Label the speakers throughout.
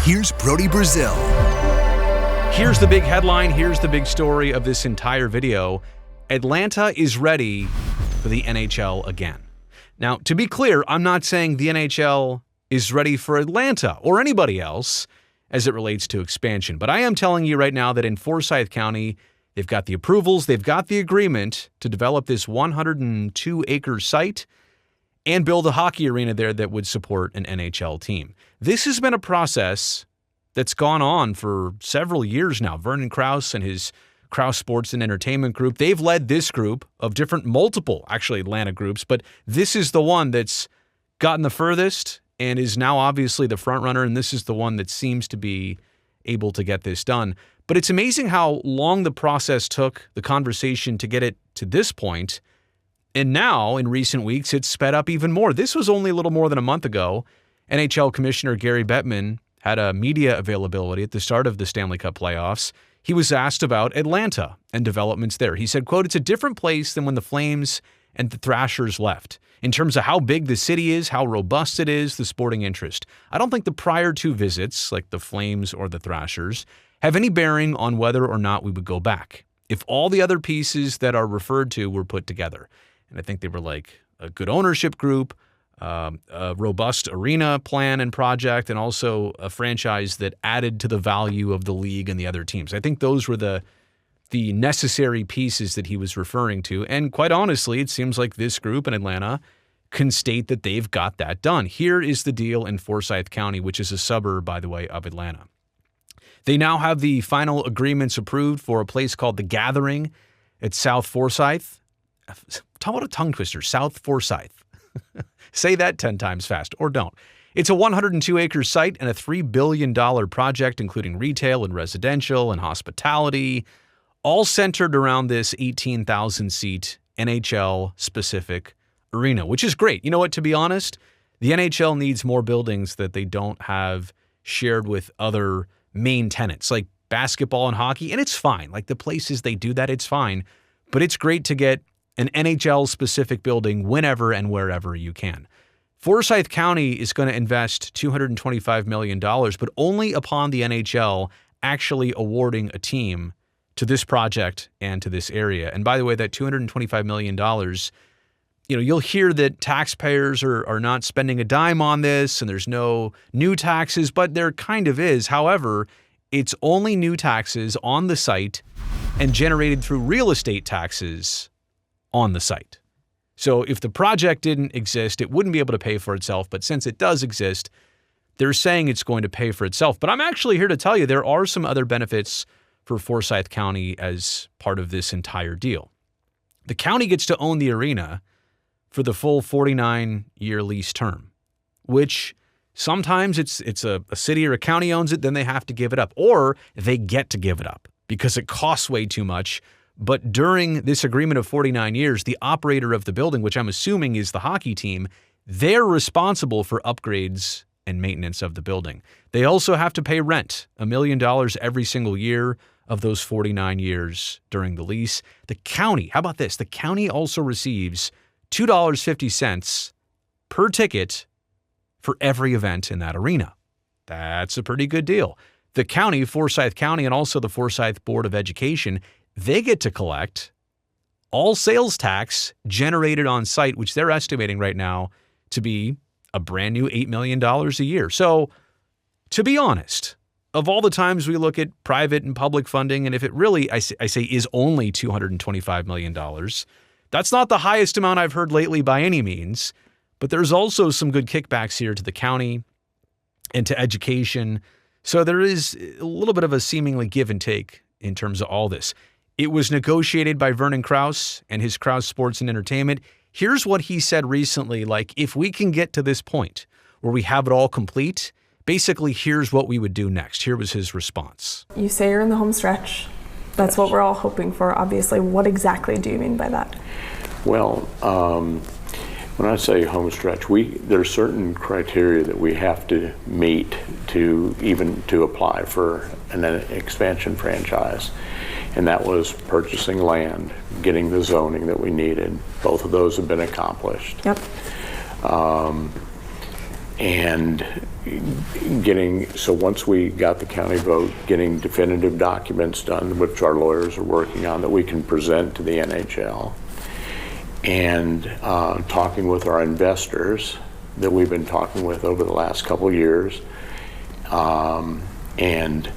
Speaker 1: here's Brody Brazil.
Speaker 2: Here's the big headline. Here's the big story of this entire video. Atlanta is ready for the NHL again. Now, to be clear, I'm not saying the NHL is ready for Atlanta or anybody else as it relates to expansion, but I am telling you right now that in Forsyth County, they've got the approvals, they've got the agreement to develop this 102-acre site and build a hockey arena there that would support an NHL team. This has been a process that's gone on for several years now. Vernon Krause and his Krause Sports and Entertainment group, they've led this group of different multiple, actually Atlanta groups, but this is the one that's gotten the furthest and is now obviously the front runner, and this is the one that seems to be able to get this done. But it's amazing how long the process took, the conversation, to get it to this point. And now, in recent weeks, it's sped up even more. This was only a little more than a month ago. NHL Commissioner Gary Bettman had a media availability at the start of the Stanley Cup playoffs. He was asked about Atlanta and developments there. He said, quote, "It's a different place than when the Flames and the Thrashers left. In terms of how big the city is, how robust it is, the sporting interest. I don't think the prior two visits, like the Flames or the Thrashers, have any bearing on whether or not we would go back if all the other pieces that are referred to were put together." And I think they were like a good ownership group, a robust arena plan and project, and also a franchise that added to the value of the league and the other teams. I think those were the necessary pieces that he was referring to. And quite honestly, it seems like this group in Atlanta can state that they've got that done. Here is the deal in Forsyth County, which is a suburb, by the way, of Atlanta. They now have the final agreements approved for a place called The Gathering at South Forsyth. Talk about a tongue twister, South Forsyth. Say that 10 times fast, or don't. It's a 102-acre site and a $3 billion project, including retail and residential and hospitality, all centered around this 18,000-seat NHL-specific arena, which is great. You know what, to be honest, the NHL needs more buildings that they don't have shared with other main tenants, like basketball and hockey, and it's fine. Like the places they do that, it's fine. But it's great to get an NHL-specific building whenever and wherever you can. Forsyth County is going to invest $225 million, but only upon the NHL actually awarding a team to this project and to this area. And by the way, that $225 million, you'll hear that taxpayers are not spending a dime on this and there's no new taxes, but there kind of is. However, it's only new taxes on the site and generated through real estate taxes on the site. So if the project didn't exist, it wouldn't be able to pay for itself. But since it does exist, they're saying it's going to pay for itself. But I'm actually here to tell you there are some other benefits for Forsyth County as part of this entire deal. The county gets to own the arena for the full 49-year lease term, which sometimes it's a city or a county owns it, then they have to give it up, or they get to give it up because it costs way too much. But during this agreement of 49 years, the operator of the building, which I'm assuming is the hockey team, they're responsible for upgrades and maintenance of the building. They also have to pay rent, $1 million every single year of those 49 years during the lease. The county, how about this? The county also receives $2.50 per ticket for every event in that arena. That's a pretty good deal. The county, Forsyth County, and also the Forsyth Board of Education, they get to collect all sales tax generated on site, which they're estimating right now to be a brand new $8 million a year. So, to be honest, of all the times we look at private and public funding, and if it really, I say, is only $225 million, that's not the highest amount I've heard lately by any means, but there's also some good kickbacks here to the county and to education. So there is a little bit of a seemingly give and take in terms of all this. It was negotiated by Vernon Krause and his Krause Sports and Entertainment. Here's what he said recently, like, if we can get to this point where we have it all complete, basically here's what we would do next. Here was his response.
Speaker 3: You say you're in the home stretch. That's what we're all hoping for, obviously. What exactly do you mean by that?
Speaker 4: Well, when I say home stretch, there's certain criteria that we have to meet to apply for an expansion franchise. And that was purchasing land, getting the zoning that we needed. Both of those have been accomplished.
Speaker 3: Yep.
Speaker 4: And so once we got the county vote, getting definitive documents done, which our lawyers are working on, that we can present to the NHL, and talking with our investors that we've been talking with over the last couple of years, and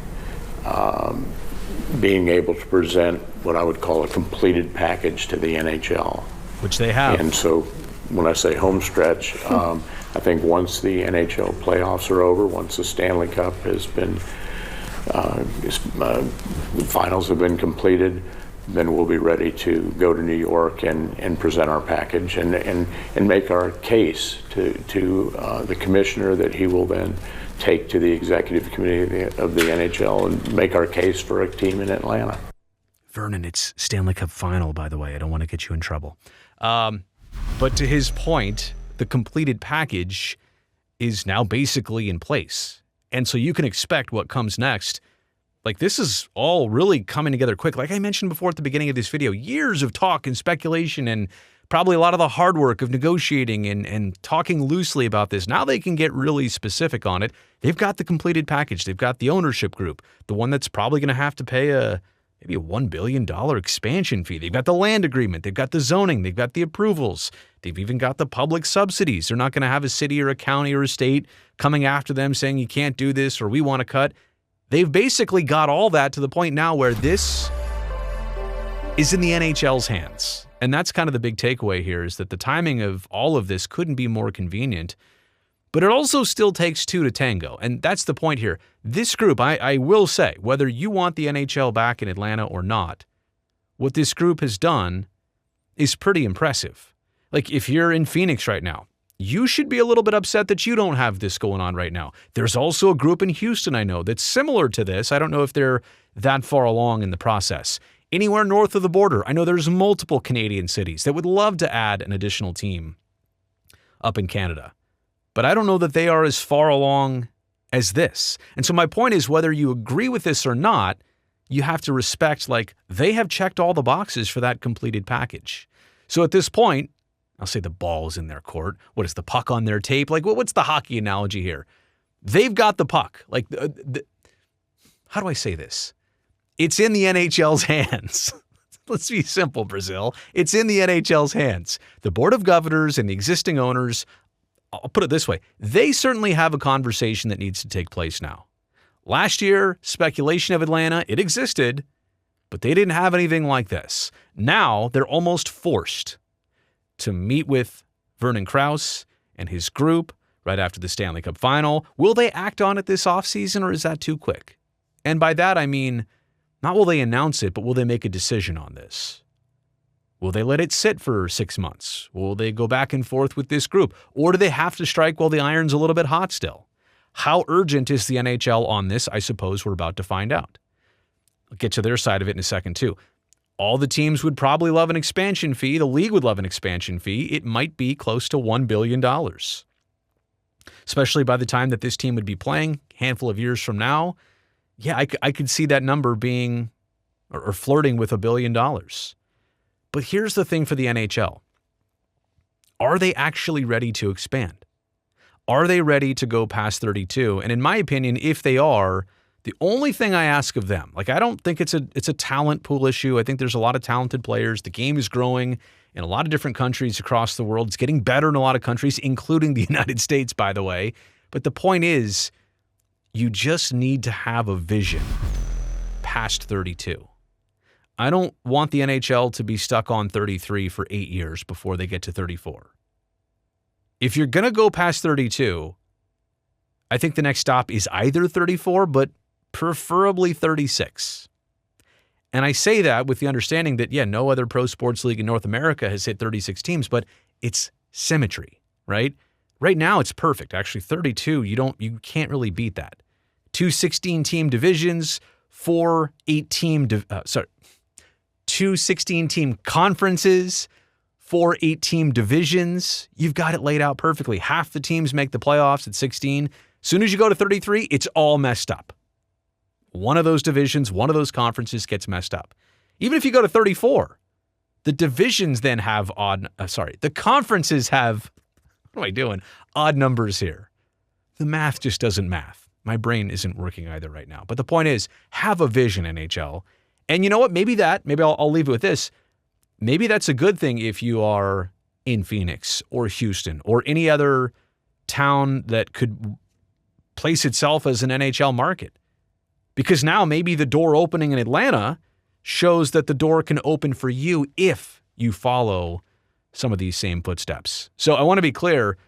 Speaker 4: being able to present what I would call a completed package to the NHL.
Speaker 2: Which they have.
Speaker 4: And so when I say home stretch, I think once the NHL playoffs are over, once the Stanley Cup has been, the finals have been completed, then we'll be ready to go to New York and present our package and make our case to the commissioner that he will then take to the executive committee of the NHL and make our case for a team in Atlanta.
Speaker 2: Vernon, it's Stanley Cup final, by the way. I don't want to get you in trouble. But to his point, the completed package is now basically in place. And so you can expect what comes next. Like, this is all really coming together quick. Like I mentioned before at the beginning of this video, years of talk and speculation and probably a lot of the hard work of negotiating and talking loosely about this. Now they can get really specific on it. They've got the completed package. They've got the ownership group, the one that's probably going to have to pay maybe a $1 billion expansion fee. They've got the land agreement. They've got the zoning. They've got the approvals. They've even got the public subsidies. They're not going to have a city or a county or a state coming after them saying you can't do this or we want to cut. They've basically got all that to the point now where this is in the NHL's hands. And that's kind of the big takeaway here, is that the timing of all of this couldn't be more convenient. But it also still takes two to tango. And that's the point here. This group, I will say, whether you want the NHL back in Atlanta or not, what this group has done is pretty impressive. Like, if you're in Phoenix right now, you should be a little bit upset that you don't have this going on right now. There's also a group in Houston, I know, that's similar to this. I don't know if they're that far along in the process. Anywhere north of the border, I know there's multiple Canadian cities that would love to add an additional team up in Canada. But I don't know that they are as far along as this. And so my point is, whether you agree with this or not, you have to respect, like, they have checked all the boxes for that completed package. So at this point, I'll say the ball's in their court. What is the puck on their tape? Like, what's the hockey analogy here? They've got the puck. Like, how do I say this? It's in the NHL's hands. Let's be simple, Brazil. It's in the NHL's hands. The Board of Governors and the existing owners, I'll put it this way, they certainly have a conversation that needs to take place now. Last year, speculation of Atlanta, it existed, but they didn't have anything like this. Now, they're almost forced to meet with Vernon Krause and his group right after the Stanley Cup final. Will they act on it this offseason, or is that too quick? And by that, I mean, not will they announce it, but will they make a decision on this? Will they let it sit for 6 months? Will they go back and forth with this group? Or do they have to strike while the iron's a little bit hot still? How urgent is the NHL on this? I suppose we're about to find out. I'll get to their side of it in a second, too. All the teams would probably love an expansion fee. The league would love an expansion fee. It might be close to $1 billion. Especially by the time that this team would be playing, a handful of years from now. Yeah, I could see that number being or flirting with $1 billion. But here's the thing for the NHL. Are they actually ready to expand? Are they ready to go past 32? And in my opinion, if they are, the only thing I ask of them, like, I don't think it's a talent pool issue. I think there's a lot of talented players. The game is growing in a lot of different countries across the world. It's getting better in a lot of countries, including the United States, by the way. But the point is, you just need to have a vision past 32. I don't want the NHL to be stuck on 33 for 8 years before they get to 34. If you're going to go past 32, I think the next stop is either 34, but preferably 36. And I say that with the understanding that, yeah, no other pro sports league in North America has hit 36 teams, but it's symmetry, right? Right now it's perfect. Actually, 32, you can't really beat that. 2 16-team divisions, 2 16-team conferences, 4 8-team divisions. You've got it laid out perfectly. Half the teams make the playoffs at 16. As soon as you go to 33, it's all messed up. One of those divisions, one of those conferences gets messed up. Even if you go to 34, the divisions then have the conferences have, what am I doing? Odd numbers here. the math just doesn't math. My brain isn't working either right now. But the point is, have a vision, NHL. And you know what? Maybe I'll leave it with this. Maybe that's a good thing if you are in Phoenix or Houston or any other town that could place itself as an NHL market. Because now maybe the door opening in Atlanta shows that the door can open for you if you follow some of these same footsteps. So I want to be clear,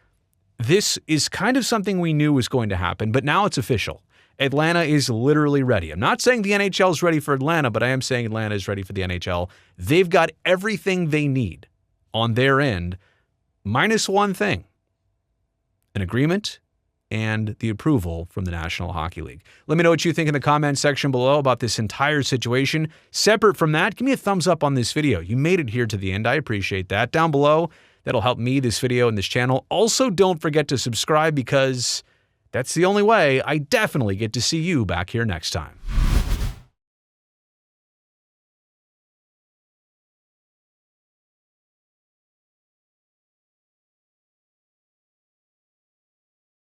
Speaker 2: this is kind of something we knew was going to happen, but now it's official. Atlanta is literally ready. I'm not saying the NHL is ready for Atlanta, but I am saying Atlanta is ready for the NHL. They've got everything they need on their end, minus one thing: an agreement and the approval from the National Hockey League. Let me know what you think in the comments section below about this entire situation. Separate from that, give me a thumbs up on this video. You made it here to the end. I appreciate that. Down below, that'll help me, this video, and this channel. Also, don't forget to subscribe because that's the only way I definitely get to see you back here next time.